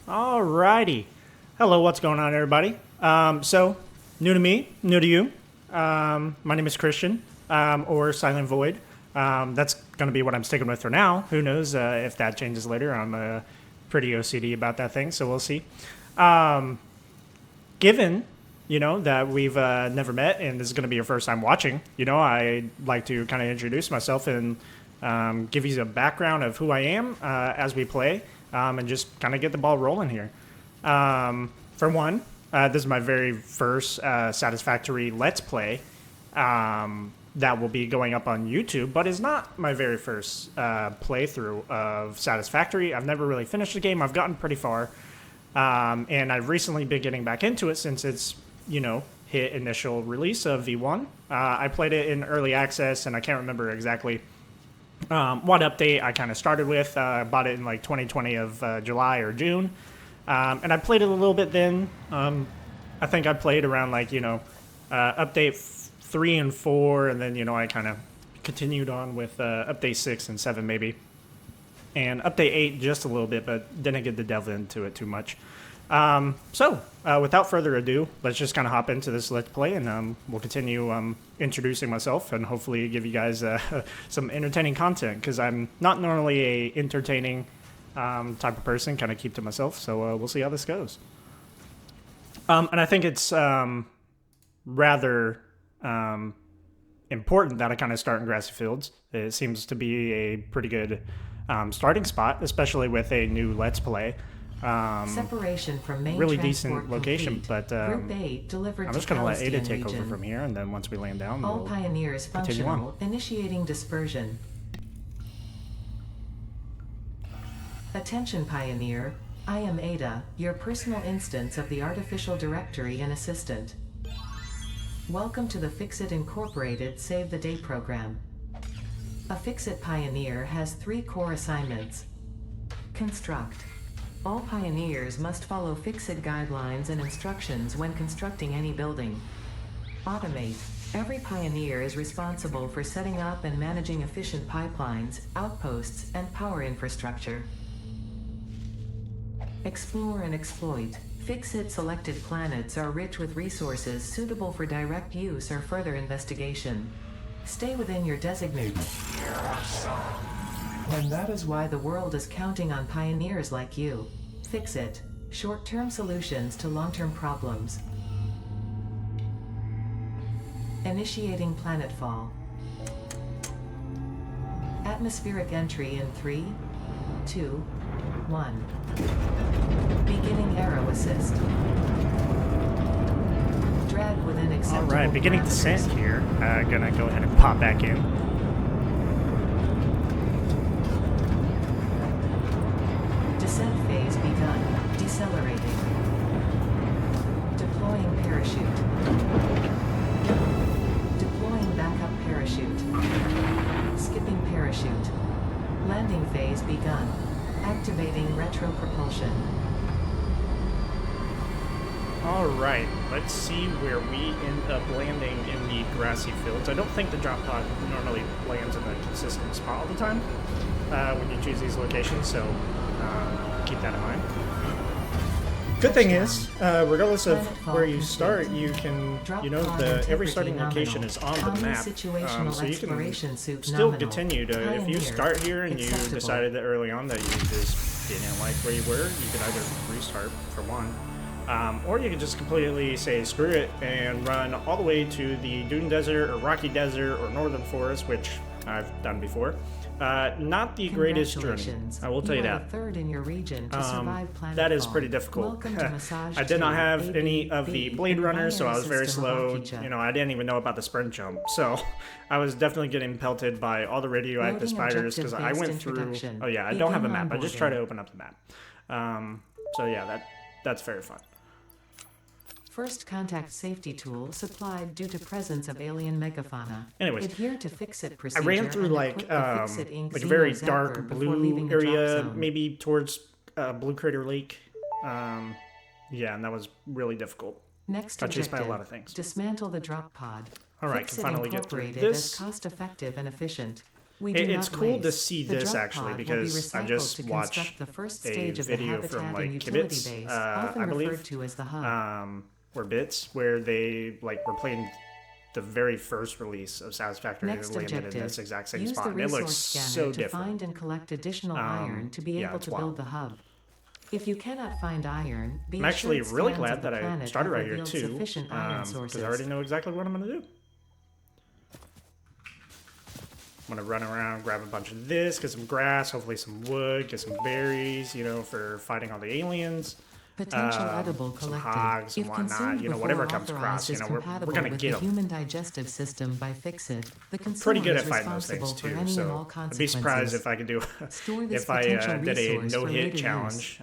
Alrighty. Hello, what's going on, everybody? So, new to me, new to you. My name is Christian, or SilentVoid. That's going to be what I'm sticking with for now. Who knows if that changes later. I'm pretty OCD about that thing, so we'll see. Given, that we've never met and this is going to be your first time watching, I'd like to kind of introduce myself and give you a background of who I am as we play. And just kind of get the ball rolling here. For one, this is my very first Satisfactory Let's Play that will be going up on YouTube, but is not my very first playthrough of Satisfactory. I've never really finished the game. I've gotten pretty far, and I've recently been getting back into it since it's, hit initial release of V1. I played it in early access, and I can't remember exactly what update I kind of started with. Bought it in like 2020 of July or June. And I played it a little bit then. I think I played around like, update 3 and 4. And then, I kind of continued on with update 6 and 7 maybe. And update 8 just a little bit, but didn't get to delve into it too much. So, without further ado, let's just kind of hop into this Let's Play, and we'll continue introducing myself and hopefully give you guys some entertaining content, because I'm not normally a entertaining type of person, kind of keep to myself, so we'll see how this goes. And I think it's rather important that I kind of start in grassy fields. It seems to be a pretty good starting spot, especially with a new Let's Play. Separation from main really decent location, complete. but I'm just going to let Ada take over from here, and then once we land down, all we'll pioneers functional. Initiating dispersion. Attention, Pioneer. I am Ada, your personal instance of the artificial directory and assistant. Welcome to the FICSIT Incorporated Save the Day program. A FICSIT Pioneer has 3 core assignments. Construct. All pioneers must follow FICSIT guidelines and instructions when constructing any building. Automate. Every pioneer is responsible for setting up and managing efficient pipelines, outposts, and power infrastructure. Explore and exploit. FICSIT selected planets are rich with resources suitable for direct use or further investigation. Stay within your designated. And that is why the world is counting on pioneers like you. FICSIT. Short-term solutions to long-term problems. Initiating planetfall. Atmospheric entry in 3, 2, 1. Beginning arrow assist. Drag within acceptable Alright, beginning parameters. descent here. Gonna go ahead and pop back in. Descent phase begun. Decelerating. Deploying parachute. Deploying backup parachute. Skipping parachute. Landing phase begun. Activating retro propulsion. Alright, let's see where we end up landing in the grassy fields. I don't think the drop pod normally lands in a consistent spot all the time when you choose these locations, so keep that in mind. Good thing is, regardless of where you start, you can, every starting location is on the map, so you can still continue to, if you start here and you decided that early on that you just didn't like where you were, you could either restart for one, or you could just completely say screw it and run all the way to the Dune Desert or Rocky Desert or Northern Forest, which I've done before. Not the greatest journey, I will tell you that. Third in your region to survive that is pretty difficult. I did not have any of the Blade Runners, so I was very slow. I didn't even know about the sprint jump, so I was definitely getting pelted by all the radioactive spiders because I went through. Oh yeah, I don't have a map. I just try to open up the map. So yeah, that's very fun. First contact safety tool supplied due to presence of alien megafauna. Anyways, adhere to FICSIT procedure. I ran through like a very dark blue area, maybe towards Blue Crater Lake. Yeah, and that was really difficult. Next got chased by a lot of things. Dismantle the drop pod. All right, can finally get through this. this. Cost-effective and efficient. We do It's not cool to waste. see The this drug actually pod will be because I recycled just to watched construct the first a stage of the video habitat from and like utility Kibitz, base, often I referred believe, to as the hub. or Bits, where they like were playing the very first release of Satisfactory and Next landed in objective, this exact same use spot, the and it looks resource scanner so to different. find and collect additional iron to be Yeah, able it's to wild. build the hub. If you cannot find iron, be I'm actually assured really scans glad of the that I planet started have right here revealed too, sufficient iron because sources. I already know exactly what I'm gonna do. I'm gonna run around, grab a bunch of this, get some grass, hopefully some wood, get some berries, you know, for fighting all the aliens. Potential edible Some collected. hogs and If whatnot, consumed you know, before whatever comes authorized across, you is know, we're compatible gonna with get the them. human digestive system by FICSIT, the Pretty consumer good is at fighting those responsible things for too, any and so all I'd be surprised consequences. if I could do, Store this if I potential did a resource for no-hit later challenge.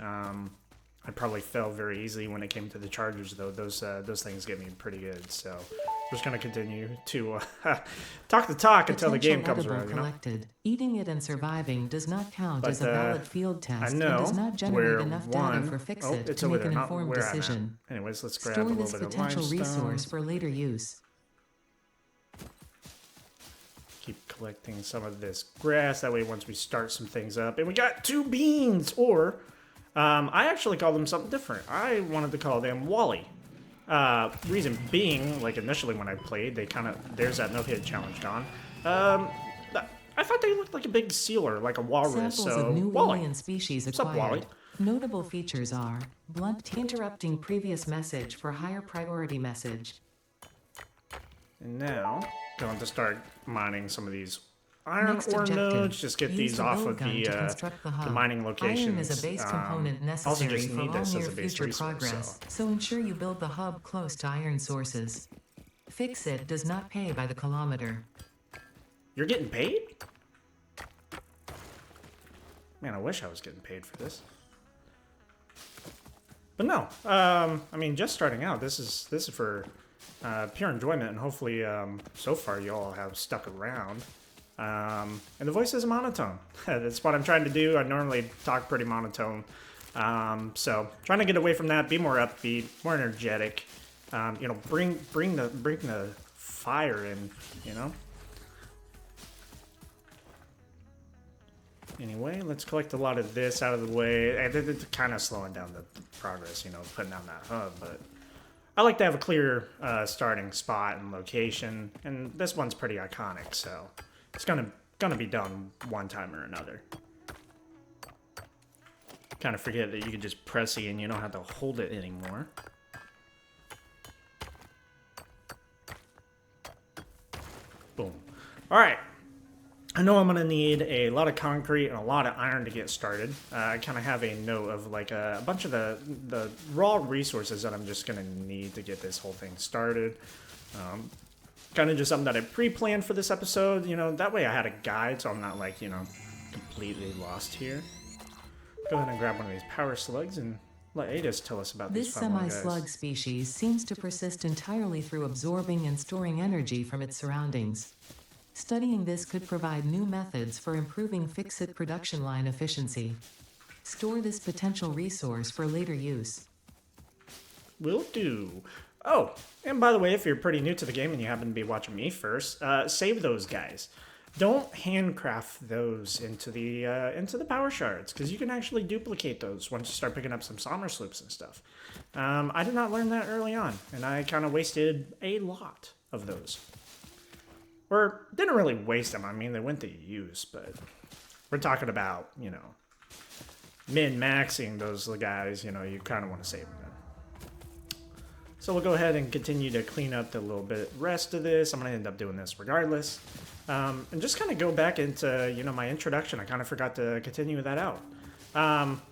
I probably fell very easily when it came to the chargers, though. Those things get me pretty good. So we're just gonna continue to talk the talk until the game comes Potential around. You know, collected. Eating it and surviving does not count but as a valid field test I and know does not generate where enough one data for oh FICSIT it's to over make there, an not informed where I'm at. decision. Anyways, let's grab a Store little this bit of potential limestone. resource for later use. Keep collecting some of this grass. That way, once we start some things up, and we got 2 beans, or I actually call them something different. I wanted to call them Wally. Reason being, like initially when I played, they kind of there's that no-hit challenge gone. I thought they looked like a big sealer, like a walrus. Samples So of new Wally, alien species what's up, acquired. Wally? Notable features are blunt interrupting previous message for higher priority message. And now going to start mining some of these iron Next ore objective, nodes. Just get use these the off build of gun to construct the hub. mining locations. Iron is a base component also necessary just for need all this near as a base future resource. progress, So. so ensure you build the hub close to iron sources. FICSIT does not pay by the kilometer. You're getting paid? Man, I wish I was getting paid for this. But no, I mean, just starting out. This is for pure enjoyment, and hopefully, so far y'all have stuck around. And the voice is monotone. That's what I'm trying to do. I normally talk pretty monotone, so trying to get away from that, be more upbeat, more energetic. You know, bring the fire in. You know. Anyway, let's collect a lot of this out of the way. And it's kind of slowing down the progress, you know, putting down that hub. But I like to have a clear starting spot and location. And this one's pretty iconic, so it's gonna be done one time or another. Kind of forget that you can just press E and you don't have to hold it anymore. Boom. All right. I know I'm going to need a lot of concrete and a lot of iron to get started. I kind of have a note of like a bunch of the raw resources that I'm just going to need to get this whole thing started. Kind of just something that I pre-planned for this episode. You know, that way I had a guide so I'm not like, you know, completely lost here. Go ahead and grab one of these power slugs and let Adis tell us about This these fun little semi-slug guys. species seems to persist entirely through absorbing and storing energy from its surroundings. Studying this could provide new methods for improving FICSIT production line efficiency. Store this potential resource for later use. Will do. Oh, and by the way, if you're pretty new to the game and you happen to be watching me first, save those guys. Don't handcraft those into the power shards, because you can actually duplicate those once you start picking up some sommer sloops and stuff. I did not learn that early on, and I kind of wasted a lot of those. Or didn't really waste them. I mean, they went to use, but we're talking about, you know, min-maxing those guys. You know, you kind of want to save them. So we'll go ahead and continue to clean up the little bit rest of this. I'm going to end up doing this regardless. And just kind of go back into, you know, my introduction. I kind of forgot to continue that out.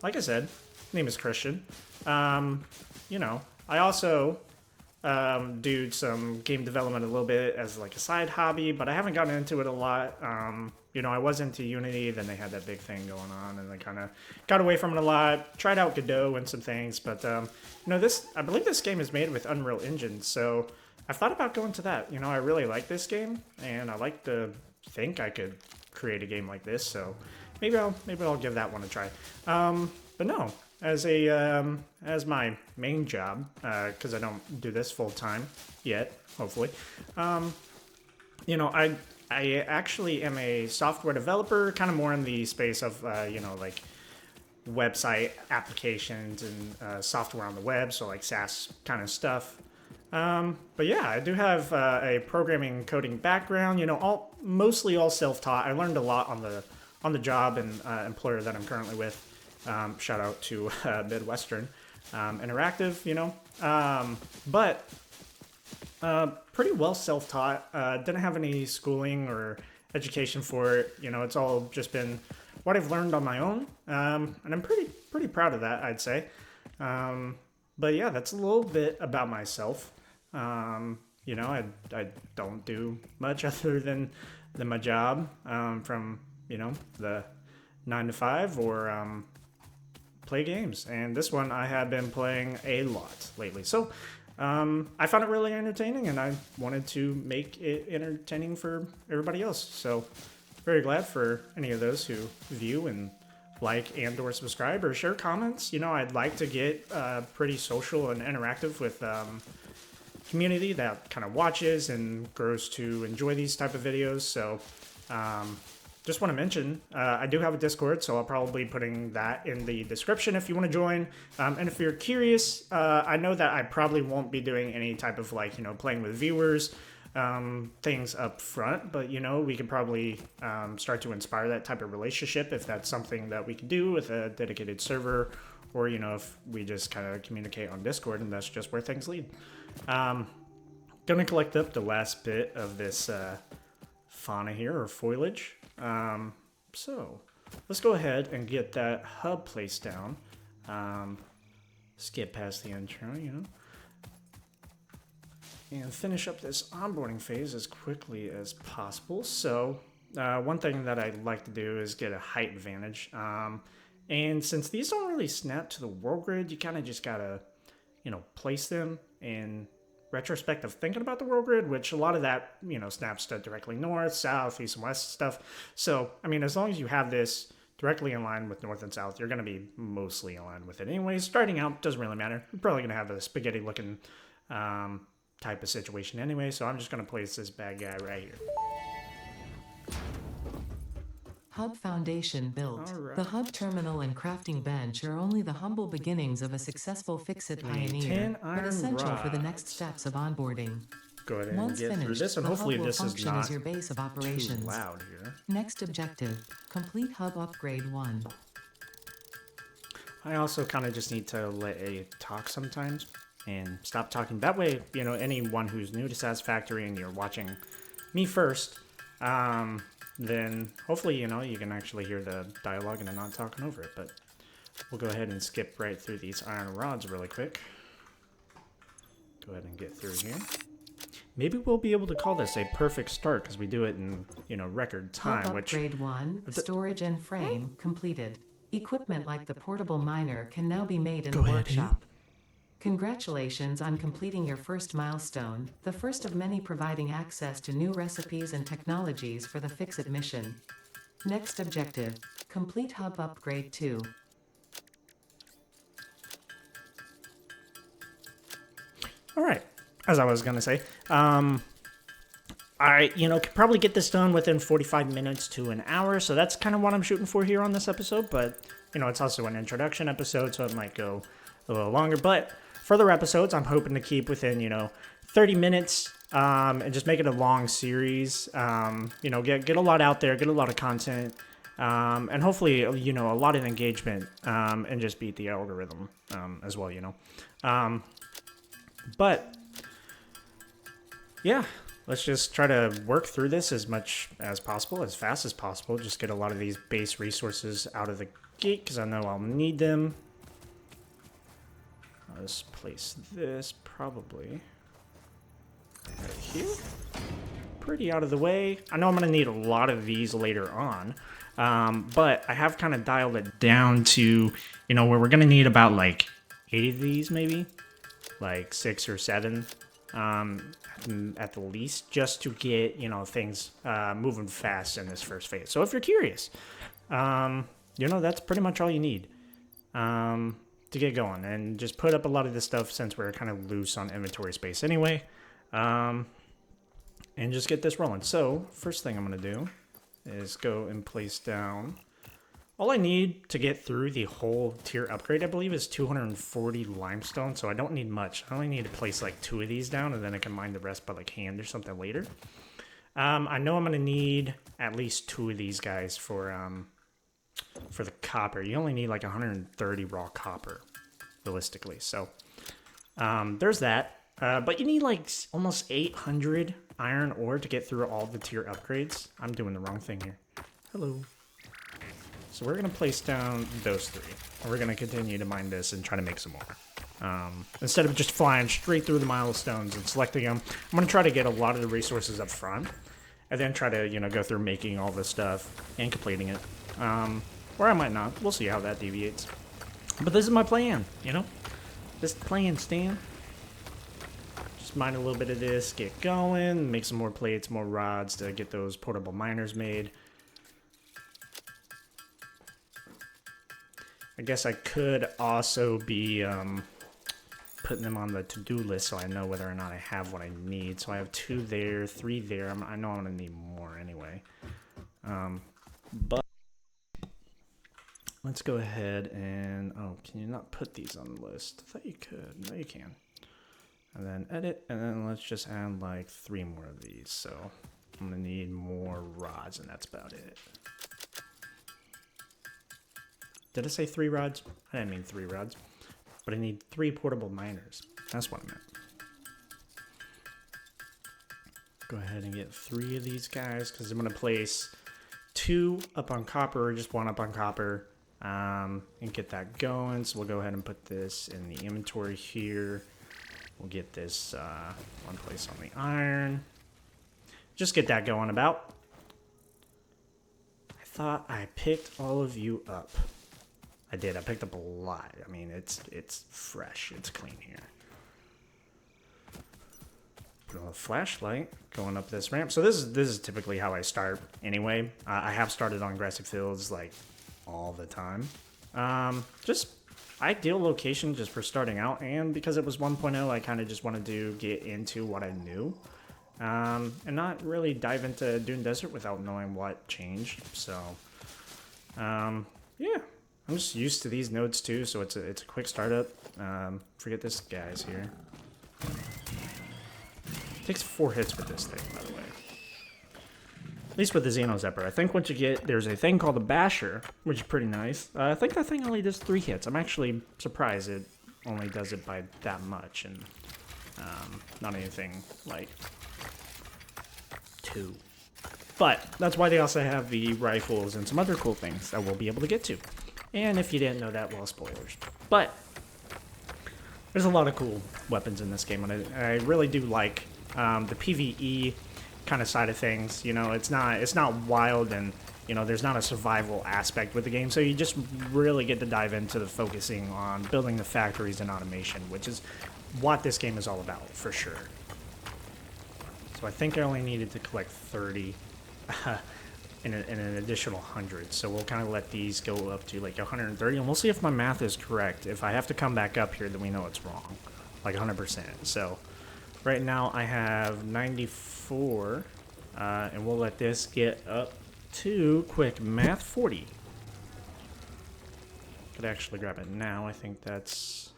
Like I said, name is Christian. You know, I also do some game development a little bit as like a side hobby, but I haven't gotten into it a lot. You know, I was into Unity, then they had that big thing going on, and I kind of got away from it a lot. Tried out Godot and some things, but you know, I believe this game is made with Unreal Engine, so I've thought about going to that. You know, I really like this game, and I like to think I could create a game like this, so maybe I'll give that one a try. But no, as my main job, because I don't do this full time yet, hopefully. You know, I I actually am a software developer, kind of more in the space of, like website applications and software on the web, so like SaaS kind of stuff. But yeah, I do have a programming coding background. Mostly all self-taught. I learned a lot on the job and employer that I'm currently with. Shout out to Midwestern Interactive. But pretty well self-taught. Didn't have any schooling or education for it. It's all just been what I've learned on my own, and I'm pretty proud of that, I'd say. But yeah, that's a little bit about myself. I don't do much other than my job, from the 9 to 5 or play games. And this one I have been playing a lot lately. So I found it really entertaining, and I wanted to make it entertaining for everybody else. So very glad for any of those who view and like and or subscribe or share comments. I'd like to get pretty social and interactive with community that kind of watches and grows to enjoy these type of videos. So just want to mention, I do have a Discord, so I'll probably be putting that in the description if you want to join. And if you're curious, I know that I probably won't be doing any type of playing with viewers things up front, but we could probably start to inspire that type of relationship if that's something that we can do with a dedicated server, or if we just kind of communicate on Discord, and that's just where things lead. Gonna collect up the last bit of this fauna here, or foliage. So let's go ahead and get that hub placed down. Skip past the intro, and finish up this onboarding phase as quickly as possible. So one thing that I like to do is get a height advantage. And since these don't really snap to the world grid, you kind of just gotta, place them in retrospect of thinking about the world grid, which a lot of that, snaps to directly north, south, east, and west stuff. So, as long as you have this directly in line with north and south, you're going to be mostly aligned with it. Anyways, starting out, doesn't really matter. You're probably going to have a spaghetti-looking type of situation anyway, so I'm just going to place this bad guy right here. Hub foundation built. Alright. The hub terminal and crafting bench are only the humble beginnings of a successful FICSIT pioneer, 10 but iron essential for the rods. next steps of onboarding. Go ahead and Once get through finished, this, and the hopefully hub will this is function not as your base of too operations. loud here. Next objective, complete hub upgrade 1. I also kind of just need to let it talk sometimes and stop talking. That way, anyone who's new to Satisfactory and you're watching me first, then hopefully, you can actually hear the dialogue and I'm not talking over it. But we'll go ahead and skip right through these iron rods really quick. Go ahead and get through here. Maybe we'll be able to call this a perfect start because we do it in, record time. Hub Which upgrade 1, storage and frame, completed. Equipment like the portable miner can now be made in the workshop. Congratulations on completing your first milestone, the first of many providing access to new recipes and technologies for the FICSIT mission. Next objective, complete hub upgrade 2. All right, as I was gonna say, I could probably get this done within 45 minutes to an hour, so that's kind of what I'm shooting for here on this episode. But it's also an introduction episode, so it might go a little longer. But further episodes, I'm hoping to keep within 30 minutes, and just make it a long series. Get a lot out there, get a lot of content, and hopefully a lot of engagement, and just beat the algorithm as well. But yeah, let's just try to work through this as much as possible, as fast as possible. Just get a lot of these base resources out of the gate because I know I'll need them. Let's place this probably right here. Pretty out of the way. I know I'm going to need a lot of these later on, but I have kind of dialed it down to, where we're going to need about like 80 of these maybe. Like 6 or 7 at the least, just to get things moving fast in this first phase. So if you're curious, that's pretty much all you need to get going, and just put up a lot of this stuff since we're kind of loose on inventory space anyway. and just get this rolling. So first thing I'm going to do is go and place down. All I need to get through the whole tier upgrade, I believe, is 240 limestone, so I don't need much. I only need to place like 2 of these down, and then I can mine the rest by like hand or something later. I know I'm going to need at least 2 of these guys for the copper. You only need like 130 raw copper, realistically. So there's that. But you need like almost 800 iron ore to get through all the tier upgrades. I'm doing the wrong thing here. Hello. So we're going to place down those 3. And we're going to continue to mine this and try to make some more. Instead of just flying straight through the milestones and selecting them, I'm going to try to get a lot of the resources up front. And then try to, go through making all this stuff and completing it. Or I might not. We'll see how that deviates. But this is my plan, This plan, Stan. Just mine a little bit of this, get going, make some more plates, more rods to get those portable miners made. I guess I could also be putting them on the to-do list so I know whether or not I have what I need. So I have 2 there, 3 there. I know I'm going to need more anyway. But let's go ahead and... Oh, can you not put these on the list? I thought you could. No, you can. And then edit, and then let's just add like 3 more of these. So I'm going to need more rods, and that's about it. Did I say 3 rods? I didn't mean 3 rods. But I need 3 portable miners. That's what I meant. Go ahead and get 3 of these guys, because I'm going to place 2 up on copper, just 1 up on copper, and get that going. So we'll go ahead and put this in the inventory here. We'll get this one place on the iron. Just get that going about. I thought I picked all of you up. I did. I picked up a lot. I mean, it's fresh. It's clean here. Put on a flashlight going up this ramp. So this is typically how I start anyway. I have started on grassy fields like all the time. Just ideal location just for starting out, and because it was 1.0, I kind of just wanted to get into what I knew. And not really dive into Dune Desert without knowing what changed. So, yeah. I'm just used to these nodes too, so it's a quick startup. Forget this guy's here. It takes 4 hits with this thing, by the way. At least with the Xeno Zepper. I think once you get, there's a thing called a Basher, which is pretty nice. I think that thing only does 3 hits. I'm actually surprised it only does it by that much, and not anything like 2. But that's why they also have the rifles and some other cool things that we'll be able to get to. And if you didn't know that, well, spoilers. But there's a lot of cool weapons in this game, and I really do like the PvE kind of side of things. It's not wild, and there's not a survival aspect with the game, so you just really get to dive into the focusing on building the factories and automation, which is what this game is all about for sure. So I think I only needed to collect 30. In an additional 100, so we'll kind of let these go up to like 130, and we'll see if my math is correct. If I have to come back up here, then we know it's wrong, like 100%. So right now I have 94, and we'll let this get up to, quick math, 40. Could actually grab it now. I think that's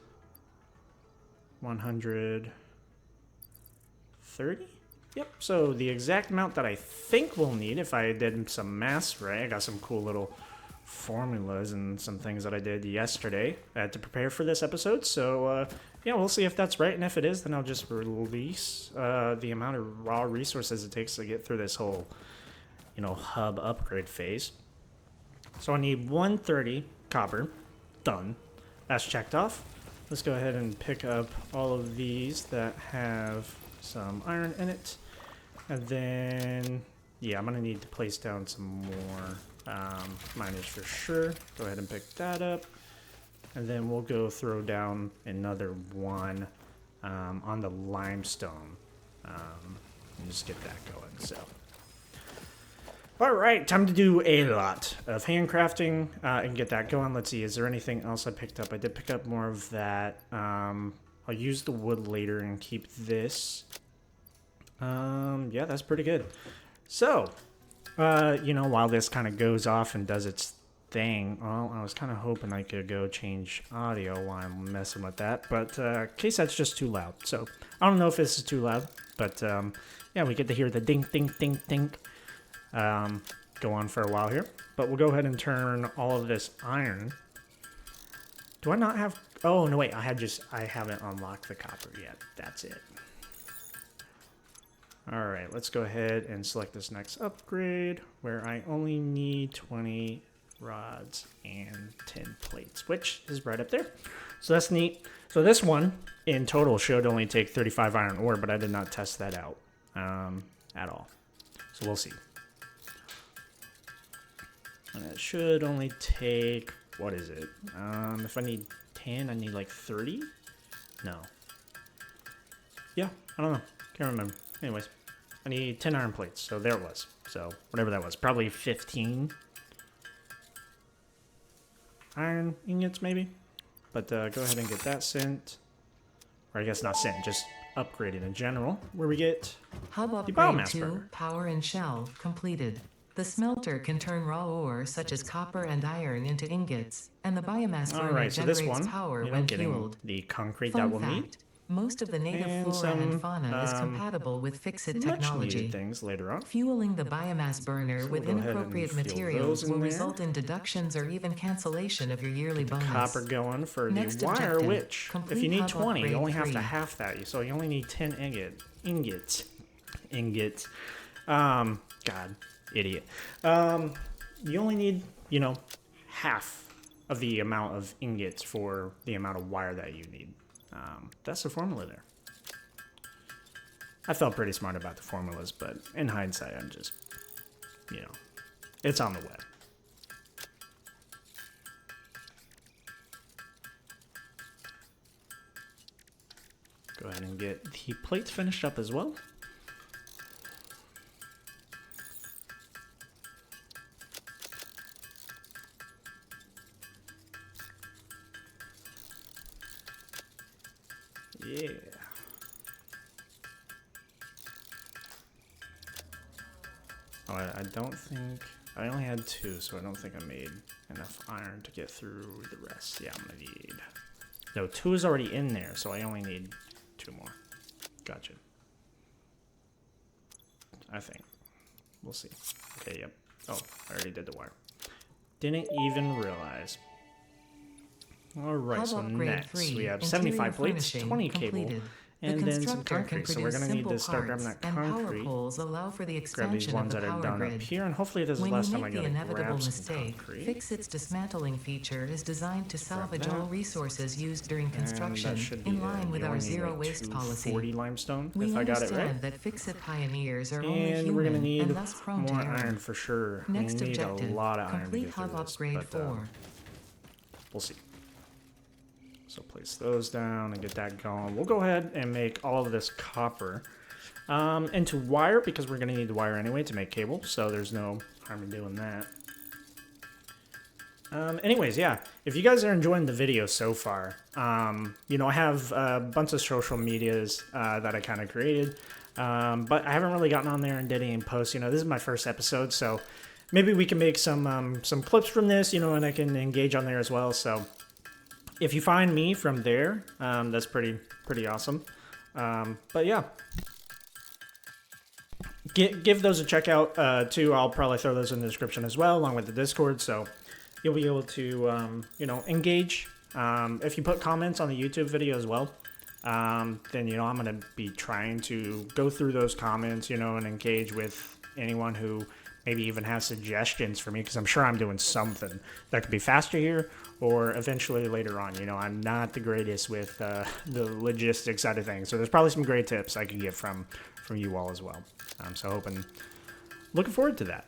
130. Yep, so the exact amount that I think we'll need if I did some maths right. I got some cool little formulas and some things that I did yesterday to prepare for this episode. So, yeah, we'll see if that's right. And if it is, then I'll just release the amount of raw resources it takes to get through this whole, hub upgrade phase. So I need 130 copper. Done. That's checked off. Let's go ahead and pick up all of these that have some iron in it. And then, yeah, I'm going to need to place down some more miners for sure. Go ahead and pick that up. And then we'll go throw down another one on the limestone. And just get that going. So, all right, time to do a lot of handcrafting and get that going. Let's see, is there anything else I picked up? I did pick up more of that. I'll use the wood later and keep this Yeah, that's pretty good. So, while this kind of goes off and does its thing, well, I was kind of hoping I could go change audio while I'm messing with that, but in case that's just too loud. So, I don't know if this is too loud, but yeah, we get to hear the ding, ding, ding, ding go on for a while here. But we'll go ahead and turn all of this iron. Do I not have... Oh, no, wait, I haven't unlocked the copper yet. That's it. All right, let's go ahead and select this next upgrade where I only need 20 rods and 10 plates, which is right up there. So that's neat. So this one in total should only take 35 iron ore, but I did not test that out at all. So we'll see. And it should only take, what is it? If I need 10, I need like 30? No. Yeah, I don't know. Can't remember. Anyways, I need 10 iron plates, so there it was. So, whatever that was, probably 15 iron ingots, maybe? But go ahead and get that sent. Or I guess not sent, just upgraded in general, where we get Hub the upgrade biomass 2, burner. power and shell, completed. The smelter can turn raw ore such as copper and iron into ingots, and the biomass burner Alright, so this generates one, power when getting fueled. the concrete Fun that we'll fact, need. most of the native And flora and some, fauna is compatible with FICSIT Much technology. needed things later on. Fueling the biomass burner So with we'll go ahead and inappropriate fuel materials those in will there. result in deductions or even cancellation of your yearly bonus. Copper going for Next the wire, objective, which if complete you need hub 20, you upgrade only have to 3. half that. So you only need 10 ingots. God, idiot. You only need, half of the amount of ingots for the amount of wire that you need. That's the formula there. I felt pretty smart about the formulas, but in hindsight, I'm just, it's on the web. Go ahead and get the plates finished up as well. Yeah. Oh, I don't think... I only had 2, so I don't think I made enough iron to get through the rest. Yeah, I'm gonna need... No, 2 is already in there, so I only need 2 more. Gotcha. I think. We'll see. Okay, yep. Oh, I already did the wire. Didn't even realize. Alright, Hub so upgrade next 3, we have interior 75 plates, furnishing 20 cable, completed. and the then some constructor can concrete. So we're produce going to need simple to start grabbing that parts, and power concrete. poles allow for the Grab these expansion of ones the that are power done grid. up here, and hopefully this is When the last you time I make the gotta inevitable grab some mistake, concrete. FICSIT's dismantling feature is designed to salvage all resources used during And construction, that should be in it. line with You our only need, zero like, waste policy. 240 limestone, We if I got it understand right. that FICSIT pioneers are only And we're going to human need and thus prone more to error. iron for sure. Next we need objective, a lot of iron to complete get through hub this, upgrade but 4. we'll see. So place those down and get that going. We'll go ahead and make all of this copper into wire, because we're going to need the wire anyway to make cable, so there's no harm in doing that. Anyways, yeah, if you guys are enjoying the video so far, I have a bunch of social medias that I kind of created, but I haven't really gotten on there and did any posts. This is my first episode, so maybe we can make some clips from this, and I can engage on there as well. So if you find me from there, that's pretty awesome. But yeah, give those a check out too. I'll probably throw those in the description as well, along with the Discord, so you'll be able to engage. If you put comments on the YouTube video as well, then I'm gonna be trying to go through those comments, and engage with anyone who maybe even has suggestions for me, because I'm sure I'm doing something that could be faster here, or eventually later on. I'm not the greatest with the logistics side of things, so there's probably some great tips I can get from you all as well. So looking forward to that.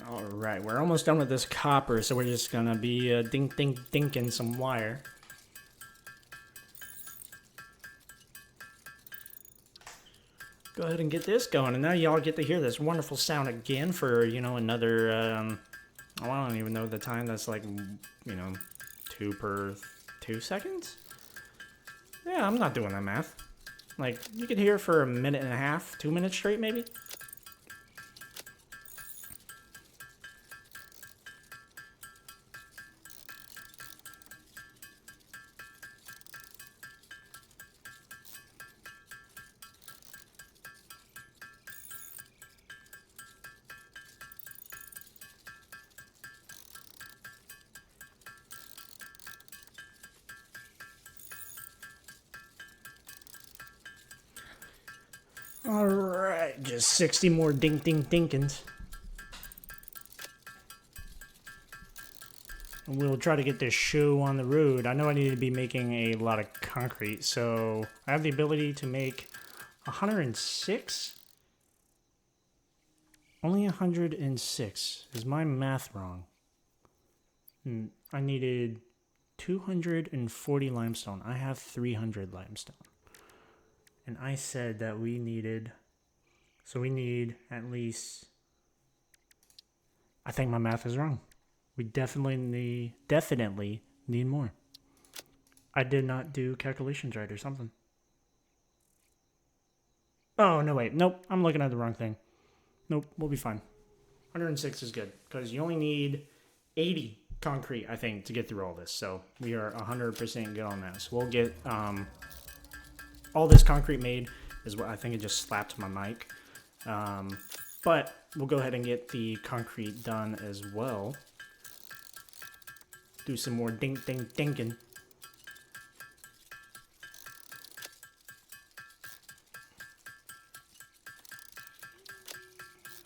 Alright, we're almost done with this copper, so we're just gonna be dinking some wire. Go ahead and get this going, and now y'all get to hear this wonderful sound again for, you know, another, oh, I don't even know the time. That's like, you know, 2 per 2 seconds? Yeah, I'm not doing that math. Like, you could hear it for a minute and a half, 2 minutes straight, maybe? Alright, just 60 more dinkins. And we'll try to get this show on the road. I know I need to be making a lot of concrete, so I have the ability to make 106? Only 106. Is my math wrong? I needed 240 limestone. I have 300 limestone. And I said that we needed, so we need at least, I think my math is wrong. We definitely need more. I did not do calculations right or something. Oh, no, wait. Nope, I'm looking at the wrong thing. Nope, we'll be fine. 106 is good, because you only need 80 concrete, I think, to get through all this. So we are 100% good on that. So we'll get all this concrete made is what I think it just slapped my mic. But we'll go ahead and get the concrete done as well. Do some more dinking.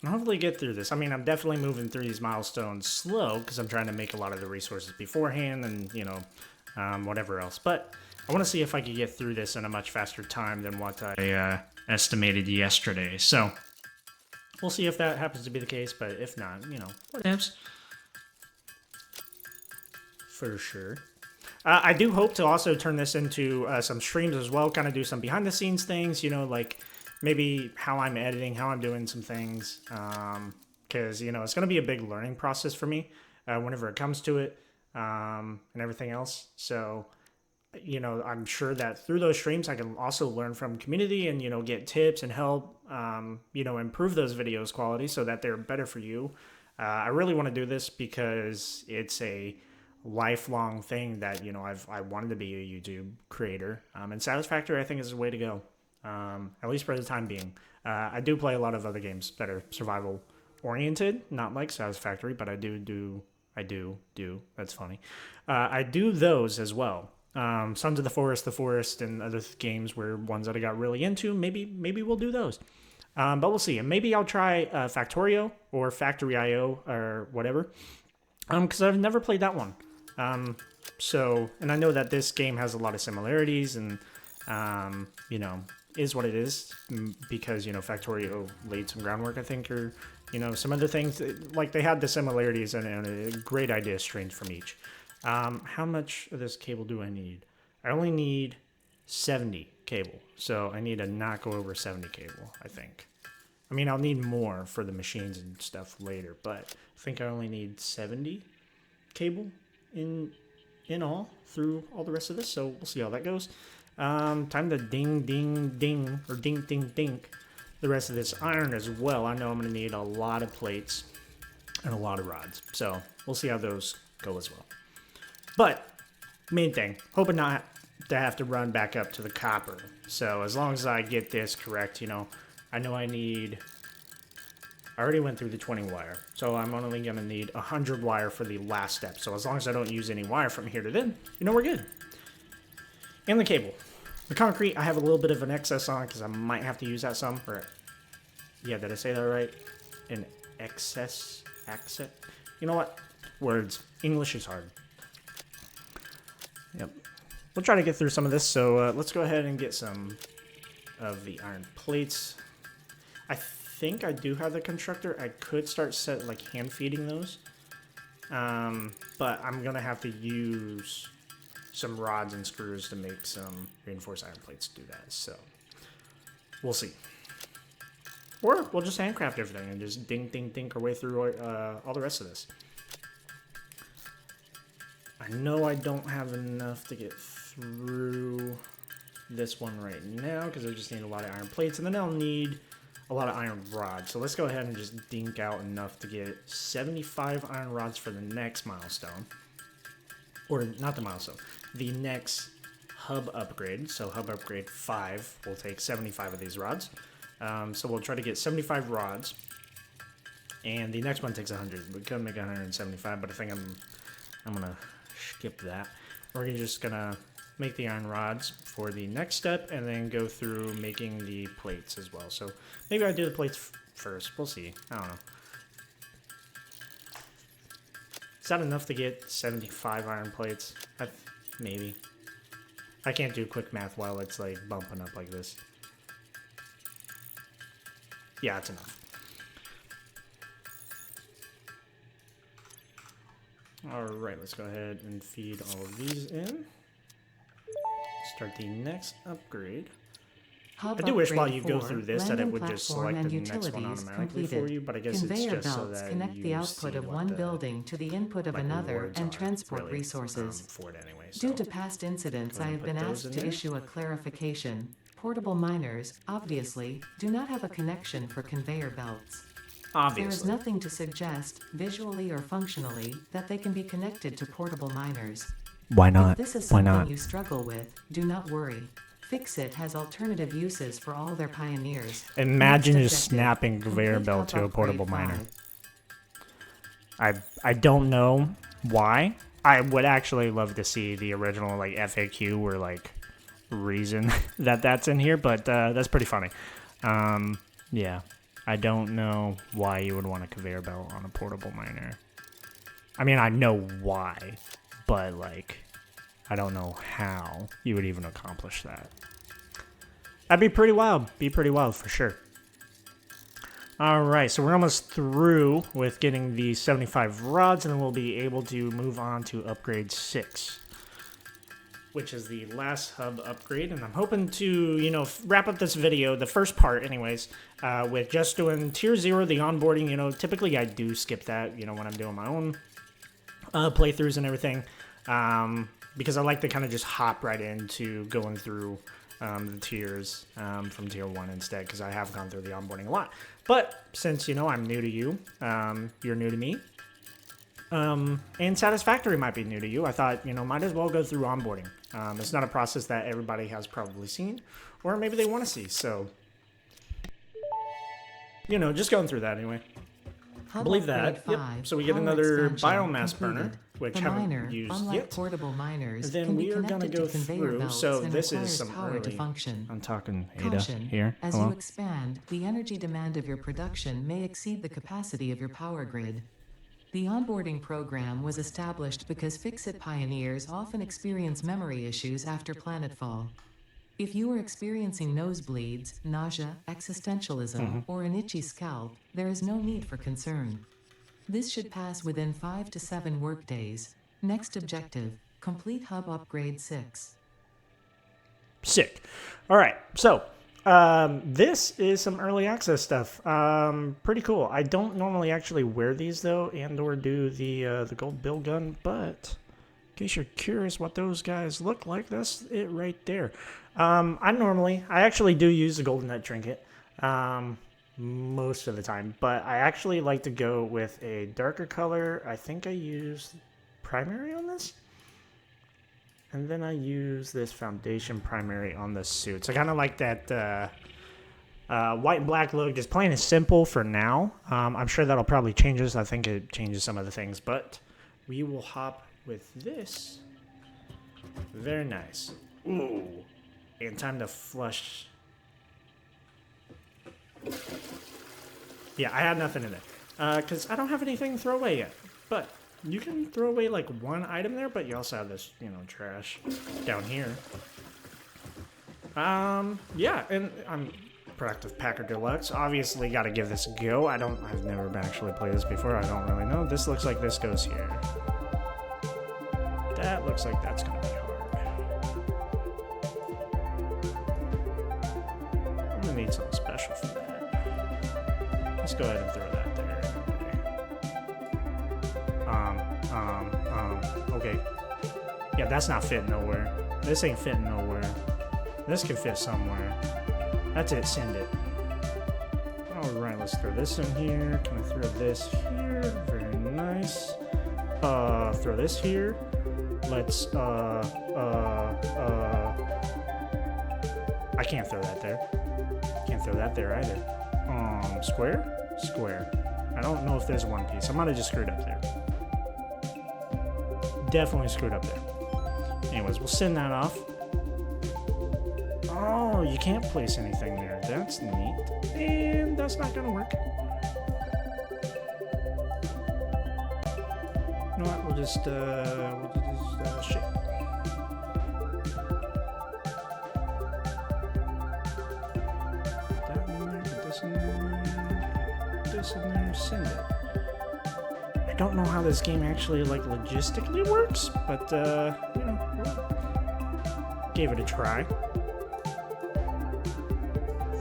And hopefully get through this. I mean, I'm definitely moving through these milestones slow because I'm trying to make a lot of the resources beforehand and, you know, whatever else. But I want to see if I could get through this in a much faster time than what I estimated yesterday. So we'll see if that happens to be the case, but if not, you know, whatevs. For sure. I do hope to also turn this into some streams as well, kind of do some behind the scenes things, you know, like maybe how I'm editing, how I'm doing some things, because, you know, it's going to be a big learning process for me whenever it comes to it and everything else. So, you know, I'm sure that through those streams, I can also learn from community and, you know, get tips and help, you know, improve those videos quality so that they're better for you. I really want to do this because it's a lifelong thing that, you know, I wanted to be a YouTube creator. And Satisfactory, I think, is the way to go, at least for the time being. I do play a lot of other games that are survival oriented, not like Satisfactory, but I do, that's funny. I do those as well. Sons of the Forest, and other games were ones that I got really into. Maybe we'll do those. But we'll see. And maybe I'll try Factorio or Factory.io or whatever. Because I've never played that one. So, and I know that this game has a lot of similarities and, you know, is what it is because, you know, Factorio laid some groundwork, I think, or, you know, some other things. Like, they had the similarities and a great idea streams from each. How much of this cable do I need? I only need 70 cable. So I need to not go over 70 cable, I think. I mean, I'll need more for the machines and stuff later, but I think I only need 70 cable in all through all the rest of this, so we'll see how that goes. Time to ding or dink the rest of this iron as well. I know I'm going to need a lot of plates and a lot of rods, so we'll see how those go as well. But main thing, hoping not to have to run back up to the copper. So as long as I get this correct, you know I already went through the 20 wire, so I'm only going to need 100 wire for the last step. So as long as I don't use any wire from here to then, you know we're good. And the cable. The concrete, I have a little bit of an excess on because I might have to use that some. Or, yeah, did I say that right? An excess? Accent? You know what? Words. English is hard. Yep. We'll try to get through some of this, so let's go ahead and get some of the iron plates. I think I do have the constructor. I could start hand feeding those, but I'm gonna have to use some rods and screws to make some reinforced iron plates to do that. So we'll see. Or we'll just handcraft everything and just dink our way through all the rest of this. I know I don't have enough to get through this one right now because I just need a lot of iron plates, and then I'll need a lot of iron rods. So let's go ahead and just dink out enough to get 75 iron rods for the next milestone. Or not the milestone, the next hub upgrade. So hub upgrade 5 will take 75 of these rods. So we'll try to get 75 rods, and the next one takes 100. We could make 175, but I think I'm gonna skip that. We're just gonna make the iron rods for the next step, and then go through making the plates as well. So maybe I do the plates first. We'll see. I don't know. Is that enough to get 75 iron plates? Maybe. I can't do quick math while it's like bumping up like this. Yeah, it's enough. Alright, let's go ahead and feed all of these in. Start the next upgrade. I do wish while you go through this that it would just select the next one automatically for you, but I guess it's just so that connect you the output of one building to the input of another and transport really, resources. for it anyway, so. Due to past incidents, I have been asked to issue a clarification. Portable miners, obviously, do not have a connection for conveyor belts. Obviously. There is nothing to suggest, visually or functionally, that they can be connected to portable miners. Why not? If this is Why something not? you struggle with, do not worry. FICSIT has alternative uses for all their pioneers. Imagine Next just objective, snapping a conveyor complete belt hub to a portable upgrade miner. 5. I don't know why. I would actually love to see the original like FAQ or like reason that that's in here, but that's pretty funny. Yeah, I don't know why you would want a conveyor belt on a portable miner. I mean, I know why, but like, I don't know how you would even accomplish that. That'd be pretty wild. Be pretty wild for sure. All right, so we're almost through with getting the 75 rods, and then we'll be able to move on to upgrade 6, which is the last hub upgrade. And I'm hoping to, you know, wrap up this video, the first part anyways, with just doing tier 0, the onboarding. You know, typically I do skip that, you know, when I'm doing my own playthroughs and everything, because I like to kind of just hop right into going through the tiers from tier 1 instead, because I have gone through the onboarding a lot. But since, you know, I'm new to you, you're new to me, and Satisfactory might be new to you, I thought, you know, might as well go through onboarding. It's not a process that everybody has probably seen, or maybe they want to see, so, you know, just going through that anyway. I believe that. Yep. So we get another biomass burner, which I haven't used yet. Portable miners, And then we are going to go through. So this is some early. I'm talking Ada here. As Hello. you expand, the energy demand of your production may exceed the capacity of your power grid. The onboarding program was established because FICSIT pioneers often experience memory issues after planetfall. If you are experiencing nosebleeds, nausea, existentialism, or an itchy scalp, there is no need for concern. This should pass within 5 to 7 workdays. Next objective, complete hub upgrade 6. Sick. All right. So this is some early access stuff. Pretty cool. I don't normally actually wear these though, and or do the gold bill gun, but in case you're curious what those guys look like, that's it right there. I actually do use the golden net trinket most of the time, but I actually like to go with a darker color. I think I use primary on this, and then I use this foundation primary on the suits. I kind of like that white and black look, just plain and simple for now. I'm sure that'll probably change this. I think it changes some of the things, but we will hop with this. Very nice. Ooh. And time to flush. Yeah, I had nothing in there. Because I don't have anything to throw away yet. But you can throw away like one item there, but you also have this, you know, trash down here. Yeah, and I'm Productive Packer Deluxe. Obviously got to give this a go. I've never actually played this before. I don't really know. This looks like this goes here. That looks like that's going to be hard. I'm going to need something special for that. let's go ahead and throw that there. Okay. Yeah, that's not fitting nowhere. This ain't fitting nowhere. This can fit somewhere. That's it, send it. Alright, let's throw this in here. Can I throw this here? Very nice. Throw this here. Let's, I can't throw that there. Can't throw that there either. Square? Square. I don't know if there's one piece. I might have just screwed up there. Definitely screwed up there. Anyways, we'll send that off. Oh, you can't place anything there. That's neat. And that's not gonna work. You know what? We'll just shake. That in there, put this in there, put this in there, send it. I don't know how this game actually like logistically works, but you know, gave it a try.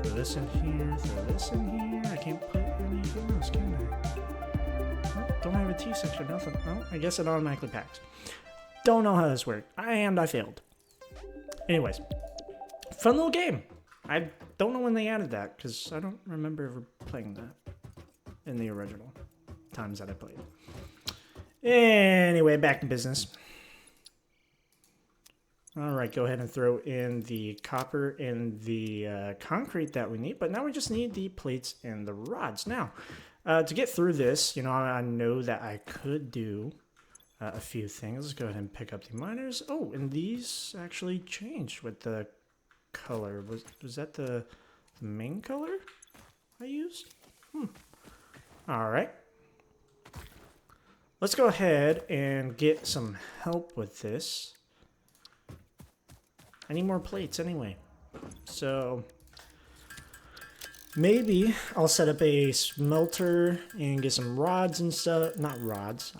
Throw this in here, throw this in here. I can't put anything else, can I? Oh, don't have a T section, nothing. Oh, I guess it automatically packs. Don't know how this worked. I failed. Anyways, fun little game. I don't know when they added that because I don't remember ever playing that in the original times that I played. Anyway, back to business. All right, go ahead and throw in the copper and the concrete that we need. But now we just need the plates and the rods. Now, to get through this, you know, I know that I could do a few things. Let's go ahead and pick up the miners. Oh, and these actually changed with the color. Was that the main color I used? All right. Let's go ahead and get some help with this. I need more plates anyway. So maybe I'll set up a smelter and get some rods and stuff. Not rods.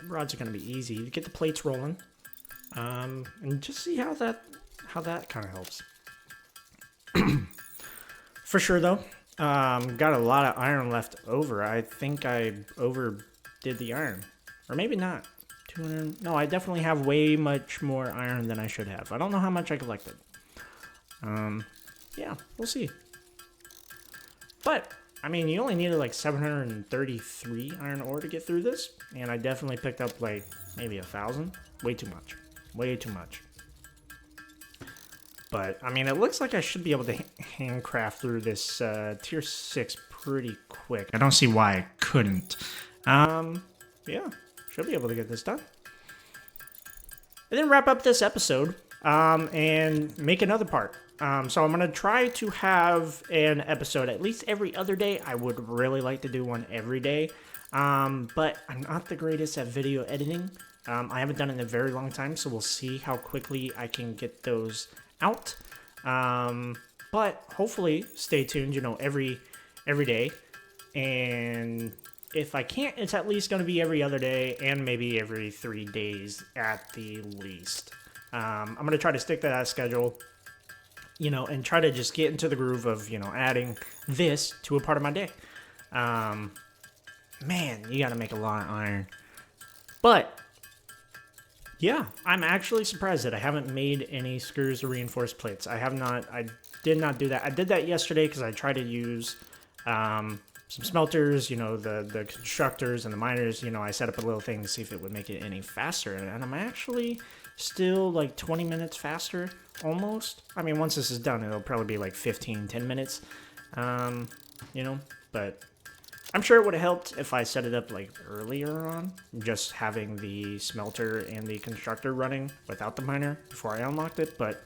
Rods are going to be easy. Get the plates rolling. And just see how that kind of helps. For sure though. Got a lot of iron left over. I think I overdid the iron. Or maybe not. 200. No, I definitely have way much more iron than I should have. I don't know how much I collected. Yeah, we'll see. But, I mean, you only needed like 733 iron ore to get through this. And I definitely picked up like maybe 1,000. Way too much. Way too much. But, I mean, it looks like I should be able to handcraft through this tier 6 pretty quick. I don't see why I couldn't. Yeah, should be able to get this done. And then wrap up this episode and make another part. So I'm going to try to have an episode at least every other day. I would really like to do one every day. But I'm not the greatest at video editing. I haven't done it in a very long time, so we'll see how quickly I can get those out. But hopefully stay tuned, you know, every day. And if I can't, it's at least going to be every other day and maybe every 3 days at the least. I'm going to try to stick to that schedule, you know, and try to just get into the groove of, you know, adding this to a part of my day. Man, you got to make a lot of iron. But yeah, I'm actually surprised that I haven't made any screws or reinforced plates. I did not do that. I did that yesterday because I tried to use some smelters, you know, the constructors and the miners. You know, I set up a little thing to see if it would make it any faster. And I'm actually still like 20 minutes faster, almost. I mean, once this is done, it'll probably be like 10 minutes, you know, but I'm sure it would have helped if I set it up like earlier on, just having the smelter and the constructor running without the miner before I unlocked it. But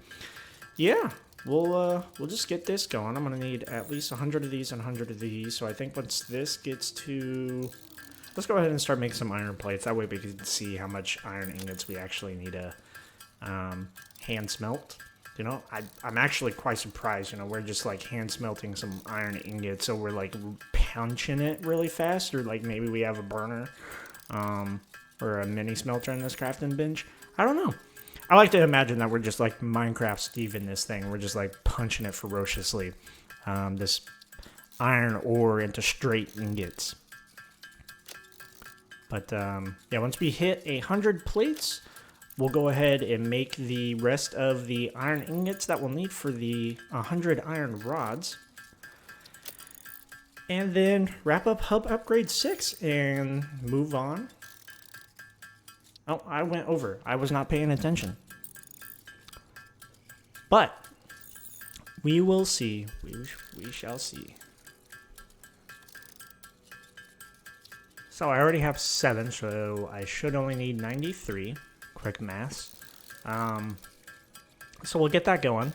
yeah, we'll just get this going. I'm gonna need at least 100 of these and 100 of these. So I think once this gets to, let's go ahead and start making some iron plates. That way we can see how much iron ingots we actually need to hand smelt. You know, I'm actually quite surprised, you know, we're just like hand smelting some iron ingots, so we're like punching it really fast, or like maybe we have a burner or a mini smelter in this crafting bench. I don't know. I like to imagine that we're just like Minecraft Steve in this thing. We're just like punching it ferociously. This iron ore into straight ingots. But yeah, once we hit 100 plates, we'll go ahead and make the rest of the iron ingots that we'll need for the 100 iron rods. And then wrap up Hub Upgrade 6 and move on. Oh, I went over. I was not paying attention. But we will see. We shall see. So I already have 7, so I should only need 93. Quick maths. So we'll get that going.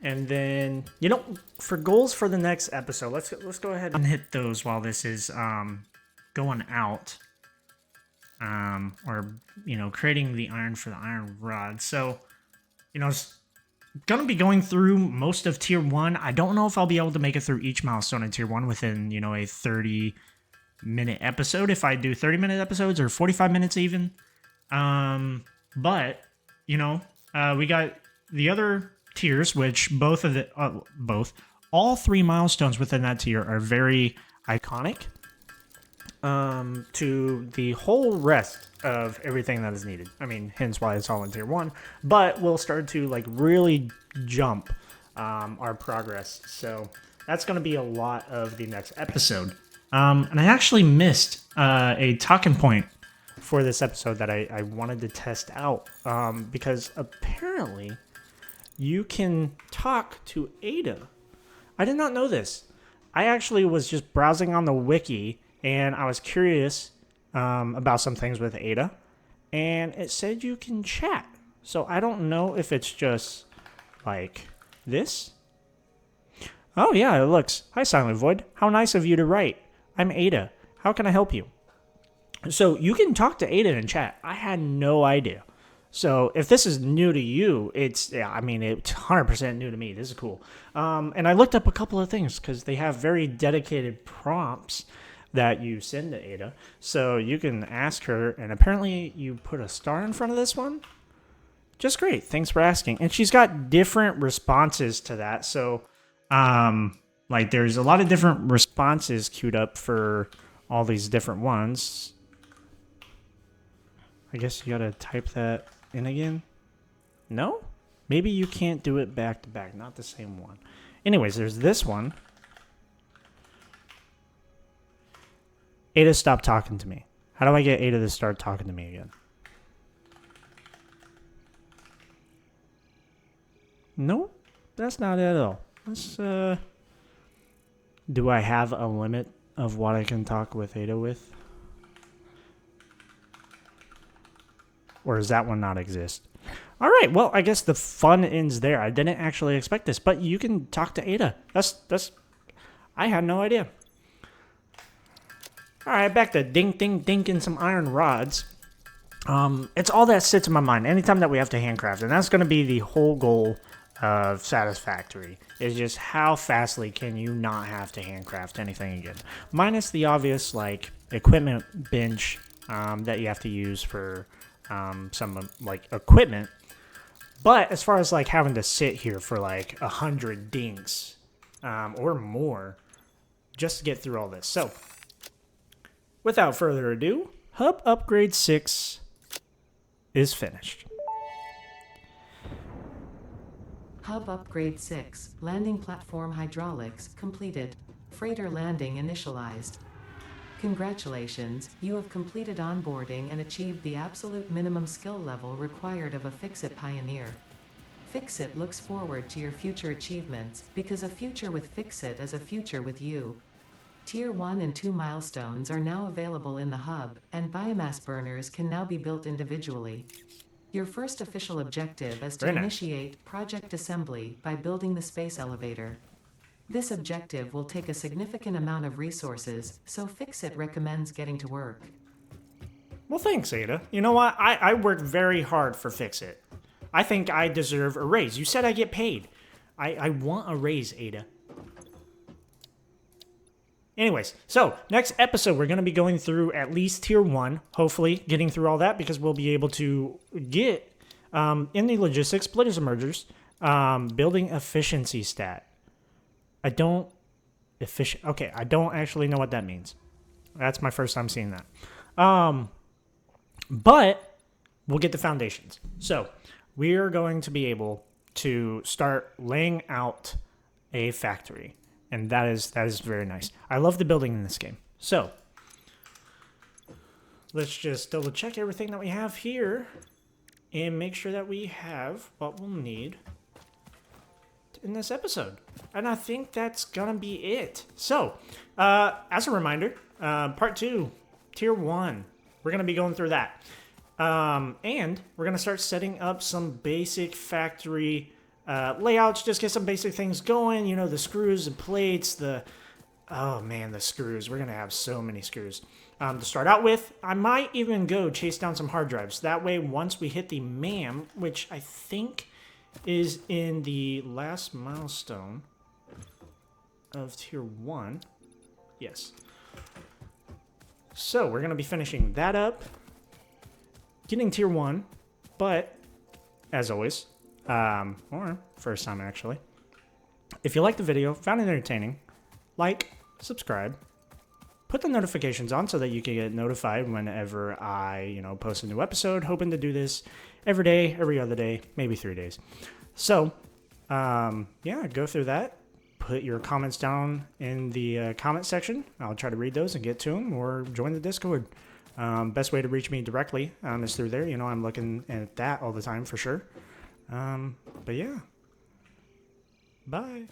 And then, you know, for goals for the next episode, let's go ahead and hit those while this is going out. Or, you know, creating the iron for the iron rod. So, you know, it's going to be going through most of Tier 1. I don't know if I'll be able to make it through each milestone in Tier 1 within, you know, a 30-minute episode. If I do 30-minute episodes or 45 minutes even. But, you know, we got the other tiers, which all 3 milestones within that tier are very iconic to the whole rest of everything that is needed. I mean, hence why it's all in Tier 1, but we'll start to like really jump our progress. So that's going to be a lot of the next episode. And I actually missed a talking point for this episode that I wanted to test out because apparently you can talk to Ada. I did not know this. I actually was just browsing on the wiki and I was curious about some things with Ada, and it said you can chat. So I don't know if it's just like this. Oh yeah, it looks. Hi SilentVoid. How nice of you to write. I'm Ada. How can I help you? So you can talk to Ada in chat. I had no idea. So if this is new to you, it's 100% new to me. This is cool. And I looked up a couple of things because they have very dedicated prompts that you send to Ada. So you can ask her, and apparently you put a star in front of this one. Just great. Thanks for asking. And she's got different responses to that. So like there's a lot of different responses queued up for all these different ones. I guess you gotta type that in again. No? Maybe you can't do it back to back. Not the same one. Anyways, there's this one. Ada, stop talking to me. How do I get Ada to start talking to me again? Nope. That's not it at all. Let's, do I have a limit of what I can talk with Ada with? Or does that one not exist? All right, well, I guess the fun ends there. I didn't actually expect this, but you can talk to Ada. That's I had no idea. All right, back to dinking some iron rods. It's all that sits in my mind anytime that we have to handcraft, and that's going to be the whole goal of Satisfactory, is just how fastly can you not have to handcraft anything again. Minus the obvious, like, equipment bench that you have to use for some, like, equipment. But as far as, like, having to sit here for, like, 100 dinks or more just to get through all this. So, without further ado, Hub Upgrade 6 is finished. Hub Upgrade 6, Landing Platform Hydraulics, completed. Freighter landing initialized. Congratulations, you have completed onboarding and achieved the absolute minimum skill level required of a FICSIT pioneer. FICSIT looks forward to your future achievements, because a future with FICSIT is a future with you. Tier 1 and 2 milestones are now available in the hub, and biomass burners can now be built individually. Your first official objective is to initiate project assembly by building the space elevator. This objective will take a significant amount of resources, so FICSIT recommends getting to work. Well, thanks, Ada. You know what? I worked very hard for FICSIT. I think I deserve a raise. You said I get paid. I want a raise, Ada. Anyways, so next episode, we're going to be going through at least Tier 1, hopefully getting through all that, because we'll be able to get, in the logistics, splitters and mergers, building efficiency stat. I don't efficient. Okay, I don't actually know what that means. That's my first time seeing that. But we'll get the foundations. So we are going to be able to start laying out a factory. And that is very nice. I love the building in this game. So let's just double check everything that we have here and make sure that we have what we'll need in this episode. And I think that's gonna be it. So as a reminder, part 2, tier 1, we're gonna be going through that. And we're gonna start setting up some basic factory layouts, just get some basic things going, you know, the screws and plates, oh man, the screws. We're gonna have so many screws. To start out with, I might even go chase down some hard drives. That way, once we hit the MAM, which I think is in the last milestone of tier 1. Yes. So we're gonna be finishing that up, getting tier 1, but as always, or first time actually, if you liked the video, found it entertaining, like, subscribe, put the notifications on so that you can get notified whenever I, post a new episode. Hoping to do this every day, every other day, maybe 3 days. So, yeah, go through that. Put your comments down in the comment section. I'll try to read those and get to them, or join the Discord. Best way to reach me directly is through there. I'm looking at that all the time for sure. But yeah. Bye.